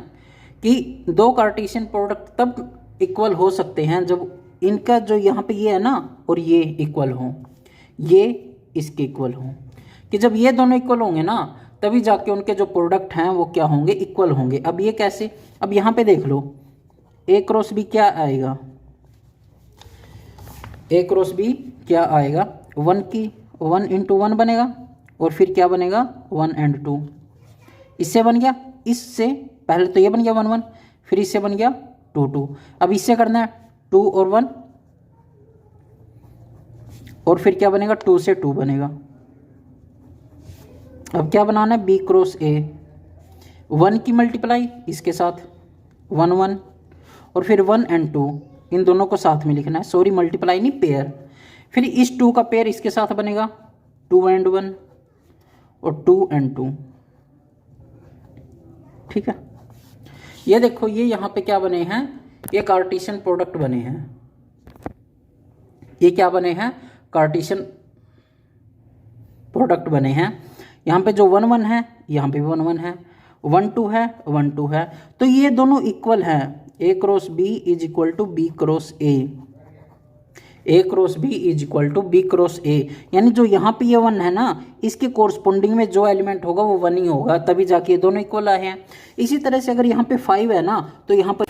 कि दो कार्टेशियन प्रोडक्ट तब इक्वल हो सकते हैं जब इनका जो यहाँ पे ये है ना और ये इक्वल हो, ये इसके इक्वल हो, कि जब ये दोनों इक्वल होंगे ना तभी जाके उनके जो प्रोडक्ट हैं वो क्या होंगे, इक्वल होंगे। अब ये कैसे, अब यहाँ पे देख लो, ए क्रॉस बी क्या आएगा, ए क्रॉस बी क्या आएगा, 1 इंटू 1 बनेगा और फिर क्या बनेगा 1 और 2। इससे बन गया, इससे पहले तो ये बन गया 1 1, फिर इससे बन गया 2 2। अब इससे करना है 2 और 1, और फिर क्या बनेगा 2 से 2 बनेगा। अब क्या बनाना है, बी क्रॉस ए, 1 की मल्टीप्लाई इसके साथ 1 1, और फिर 1 और 2 इन दोनों को साथ में लिखना है, सॉरी मल्टीप्लाई नहीं, पेयर। फिर इस 2 का पेयर इसके साथ बनेगा 2 और 1 और 2 और 2। ठीक है, ये देखो, ये यहाँ पे क्या बने हैं, ये कार्टेशियन प्रोडक्ट बने हैं। ये क्या बने हैं, कार्टेशियन प्रोडक्ट बने हैं। यहाँ पे जो 1 1 है, यहाँ पे 1 1 है, 1 2 है, 1 2 है, तो ये दोनों इक्वल हैं। A cross B is equal to B cross A, A cross B is equal to B cross A, यानी जो यहाँ पे ये 1 है ना, इसके कोरस्पोंडिंग में जो एलिमेंट होगा वो 1 ही होगा, तभी जाके ये दोनों इक्वल आए हैं। इसी तरह से अगर यहाँ पे 5 है ना, तो यहाँ पर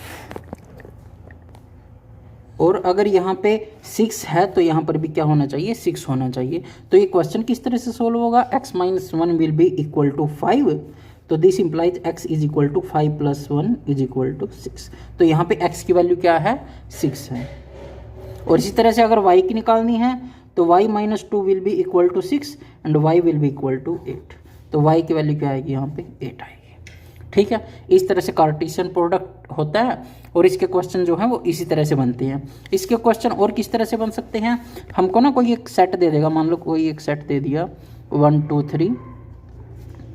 और अगर यहाँ पे 6 है तो यहाँ पर भी क्या होना चाहिए, 6 होना चाहिए। तो ये क्वेश्चन किस तरह से सोल्व होगा, x minus 1 will be equal to 5, तो this implies x is equal to 5 plus 1 is equal to 6। तो यहाँ पे x की वैल्यू क्या है, 6 है। और इसी तरह से अगर y की निकालनी है तो y minus 2 will be equal to 6 and y will be equal to 8। तो y की वैल्यू क्या आएगी, यहाँ पे 8 आएगी। ठीक है, इस तरह से कार्टेशियन प्रोडक्ट होता है और इसके क्वेश्चन जो हैं वो इसी तरह से बनते हैं। इसके क्वेश्चन और किस तरह से बन सकते हैं, हमको ना कोई एक सेट दे देगा, मान लो कोई एक सेट दे दिया 1 2 3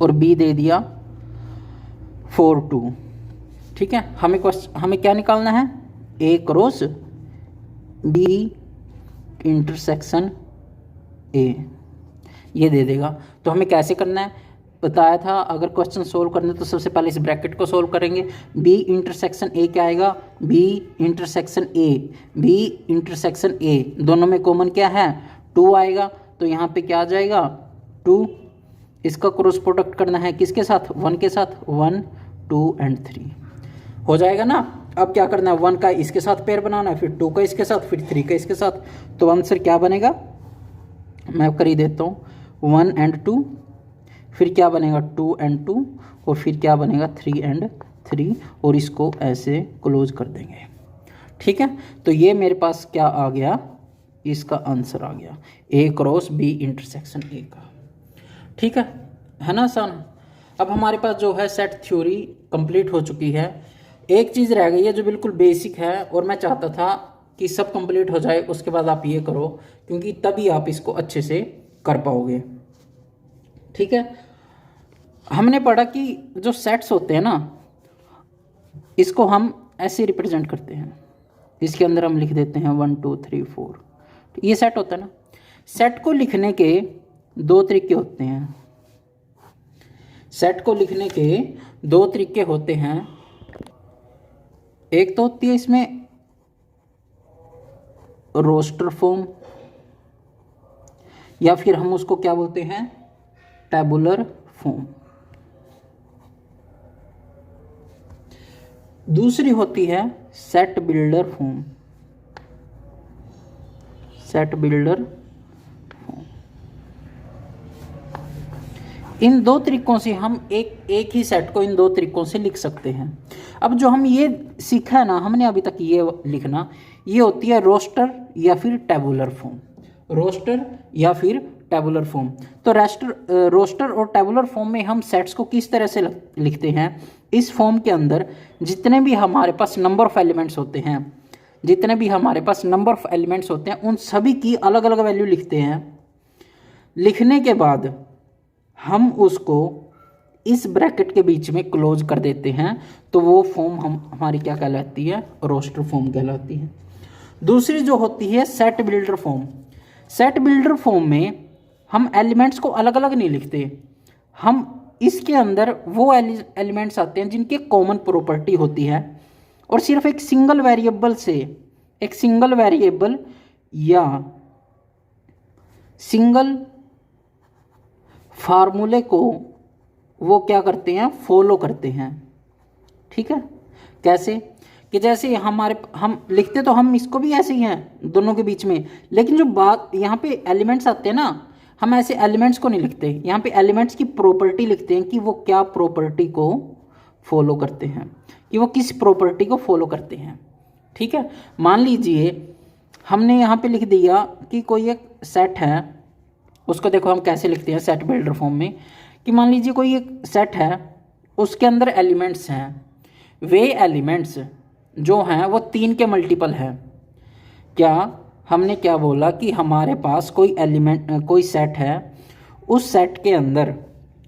और b दे दिया 4 2। ठीक है, हमें क्या निकालना है, a cross b intersection a, ये दे देगा। तो हमें कैसे करना है बताया था, अगर क्वेश्चन सोल्व करना है तो सबसे पहले इस ब्रैकेट को सोल्व करेंगे। b इंटरसेक्शन a क्या आएगा, b इंटरसेक्शन a दोनों में कॉमन क्या है, 2 आएगा। तो यहाँ पे क्या आ जाएगा 2, इसका क्रॉस प्रोडक्ट करना है किसके साथ, 1 के साथ, 1 2 एंड 3 हो जाएगा ना। अब क्या करना है, 1 का इसके साथ पेयर बनाना है, फिर 2 का इसके साथ, फिर 3 का इसके साथ। तो आंसर क्या बनेगा, मैं कर ही देता हूँ, 1 एंड 2, फिर क्या बनेगा 2 एंड 2, और फिर क्या बनेगा 3 एंड 3, और इसको ऐसे क्लोज कर देंगे। ठीक है, तो ये मेरे पास क्या आ गया, इसका आंसर आ गया a cross b intersection a का। ठीक है ना आसान। अब हमारे पास जो है सेट थ्योरी कंप्लीट हो चुकी है। एक चीज़ रह गई है जो बिल्कुल बेसिक है, और मैं चाहता था कि सब कंप्लीट हो जाए उसके बाद आप ये करो, क्योंकि तभी आप इसको अच्छे से कर पाओगे। ठीक है, हमने पढ़ा कि जो सेट्स होते हैं ना, इसको हम ऐसे रिप्रेजेंट करते हैं, इसके अंदर हम लिख देते हैं 1 2 3 4, ये सेट होता है ना। सेट को लिखने के 2 तरीके होते हैं, सेट को लिखने के 2 तरीके होते हैं। एक तो होती है इसमें रोस्टर फॉर्म, या फिर हम उसको क्या बोलते हैं, टेबुलर फॉर्म। दूसरी होती है set builder form, set builder form. इन 2 तरीकों से हम एक ही सेट को इन 2 तरीकों से लिख सकते हैं। अब जो हम ये सीखा है ना हमने अभी तक, ये लिखना, ये होती है रोस्टर या फिर टेबुलर फॉर्म, रोस्टर या फिर टेबुलर फॉर्म। तो रोस्टर और टेबुलर फॉर्म में हम सेट्स को किस तरह से लिखते हैं, इस फॉर्म के अंदर जितने भी हमारे पास नंबर ऑफ एलिमेंट्स होते हैं, जितने भी हमारे पास नंबर ऑफ एलिमेंट्स होते हैं, उन सभी की अलग अलग वैल्यू लिखते हैं। लिखने के बाद हम उसको इस ब्रैकेट के बीच में क्लोज कर देते हैं, तो वो फॉर्म हमारी क्या कहलाती है, रोस्टर फॉर्म कहलाती है। दूसरी जो होती है set builder form. Set builder form में हम एलिमेंट्स को अलग अलग नहीं लिखते, हम इसके अंदर वो एलिमेंट्स आते हैं जिनकी कॉमन प्रॉपर्टी होती है, और सिर्फ एक सिंगल वेरिएबल या सिंगल फार्मूले को वो क्या करते हैं, फॉलो करते हैं। ठीक है, कैसे कि जैसे हम लिखते तो हम इसको भी ऐसे ही हैं दोनों के बीच में, लेकिन जो बात यहाँ पे एलिमेंट्स आते हैं ना, हम ऐसे एलिमेंट्स को नहीं लिखते, यहाँ पे एलिमेंट्स की प्रॉपर्टी लिखते हैं कि वो क्या प्रॉपर्टी को फॉलो करते हैं, कि वो किस प्रॉपर्टी को फॉलो करते हैं। ठीक है, मान लीजिए हमने यहाँ पे लिख दिया कि कोई एक सेट है, उसको देखो हम कैसे लिखते हैं सेट बिल्डर फॉर्म में, कि मान लीजिए कोई एक सेट है, उसके अंदर एलिमेंट्स हैं, वे एलिमेंट्स जो हैं वो 3 के मल्टीपल है। क्या हमने क्या बोला कि हमारे पास कोई सेट है, उस सेट के अंदर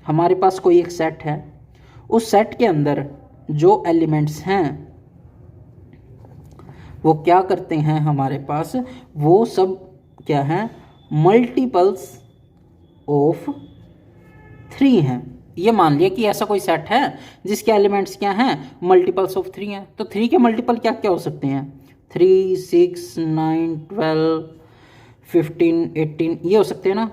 हमारे पास कोई एक सेट है, उस सेट के अंदर जो एलिमेंट्स हैं वो क्या करते हैं, हमारे पास वो सब क्या हैं, मल्टीपल्स ऑफ 3 हैं। ये मान लिया कि ऐसा कोई सेट है जिसके एलिमेंट्स क्या हैं, मल्टीपल्स ऑफ 3 हैं। तो 3 के मल्टीपल क्या क्या हो सकते हैं, 3 6 9 12 15 18 ये हो सकते हैं ना।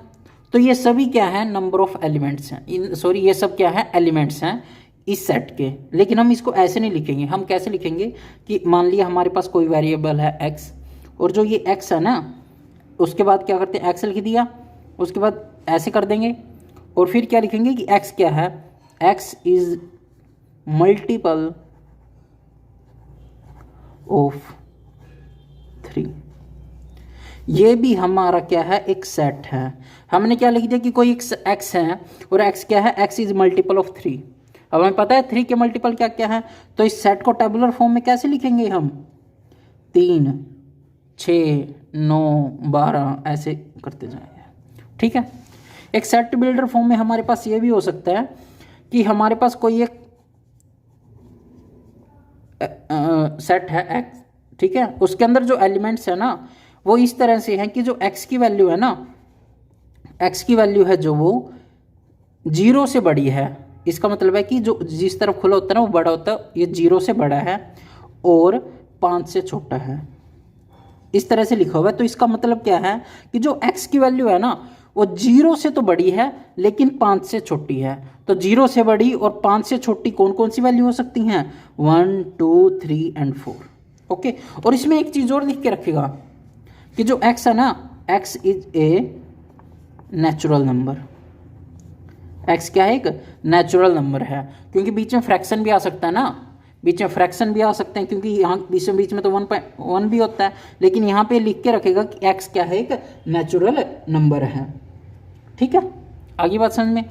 तो ये सभी क्या है, नंबर ऑफ एलिमेंट्स हैं, ये सब क्या है, एलिमेंट्स हैं इस सेट के। लेकिन हम इसको ऐसे नहीं लिखेंगे, हम कैसे लिखेंगे कि मान लिया हमारे पास कोई वेरिएबल है x, और जो ये x है ना, उसके बाद क्या करते हैं, x लिख दिया, उसके बाद ऐसे कर देंगे और फिर क्या लिखेंगे कि x क्या है, x इज मल्टीपल ऑफ 3। ये भी हमारा क्या है, एक सेट है। हमने क्या लिख दिया कि कोई एक x है और x क्या है, x इज मल्टीपल ऑफ 3। अब हमें पता है 3 के मल्टीपल क्या क्या है, तो इस सेट को टेबुलर फॉर्म में कैसे लिखेंगे हम, 3, 6, 9, 12 ऐसे करते जाएंगे, ठीक है। एक सेट बिल्डर फॉर्म में हमारे पास ये भी हो सकता है कि हमारे पास कोई एक सेट है x, ठीक है, उसके अंदर जो एलिमेंट्स है ना वो इस तरह से हैं कि जो x की वैल्यू है ना, x की वैल्यू है जो वो 0 से बड़ी है। इसका मतलब है कि जो जिस तरफ खुला होता है ना वो बड़ा होता है, ये 0 से बड़ा है और 5 से छोटा है, इस तरह से लिखा हुआ है। तो इसका मतलब क्या है कि जो x की वैल्यू है ना वो 0 से तो बड़ी है लेकिन 5 से छोटी है। तो 0 से बड़ी और 5 से छोटी कौन कौन सी वैल्यू हो सकती हैं, 1, 2, 3 एंड 4। ओके, और इसमें एक चीज़ और लिख के रखिएगा कि जो x है ना, x is a natural number. x क्या है, एक नेचुरल नंबर है, क्योंकि बीच में फ्रैक्शन भी आ सकता है ना, बीच में फ्रैक्शन भी आ सकते हैं, क्योंकि यहाँ बीच में तो 1 भी होता है, लेकिन यहाँ पे लिख के रखेगा कि x क्या है, एक नेचुरल नंबर है, ठीक है। आगे बात समझ में।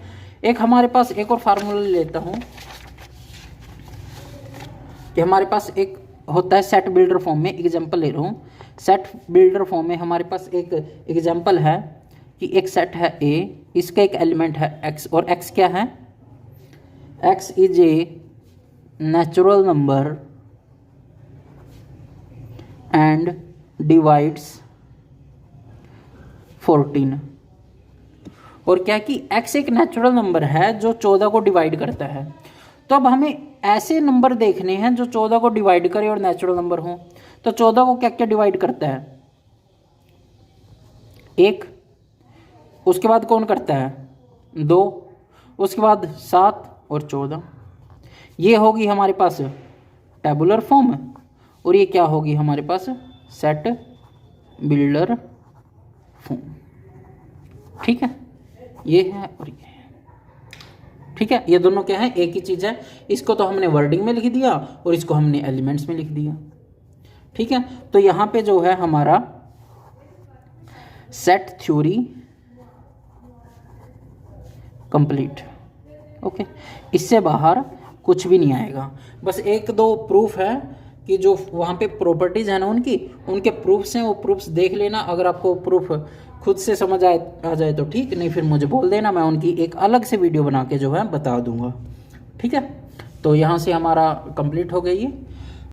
एक हमारे पास एक और फार्मूला लेता हूँ कि हमारे पास एक होता है सेट बिल्डर फॉर्म में, एग्जाम्पल ले रहा हूँ। सेट बिल्डर फॉर्म में हमारे पास एक एग्जाम्पल है कि एक सेट है A, इसका एक एलिमेंट है x, और x क्या है, x is a natural number and divides 14। और क्या कि x एक नेचुरल नंबर है जो 14 को डिवाइड करता है। तो अब हमें ऐसे नंबर देखने हैं जो 14 को डिवाइड करे और नेचुरल नंबर हो। तो 14 को क्या क्या डिवाइड करता है, 1, उसके बाद कौन करता है, 2, उसके बाद 7 और 14। ये होगी हमारे पास टेबुलर फॉर्म, और ये क्या होगी हमारे पास, सेट बिल्डर फॉर्म, ठीक है। ये है और ये है, ठीक है। ये दोनों क्या है, एक ही चीज़ है। इसको तो हमने वर्डिंग में लिख दिया और इसको हमने एलिमेंट्स में लिख दिया, ठीक है। तो यहाँ पे जो है हमारा सेट थ्योरी कंप्लीट। ओके, इससे बाहर कुछ भी नहीं आएगा। बस एक दो प्रूफ है कि जो वहाँ पे प्रॉपर्टीज़ है ना उनके प्रूफ्स हैं, वो प्रूफ्स देख लेना। अगर आपको प्रूफ खुद से समझ आ जाए तो ठीक, नहीं फिर मुझे बोल देना, मैं उनकी एक अलग से वीडियो बना के जो है बता दूंगा, ठीक है। तो यहाँ से हमारा कंप्लीट हो गई है।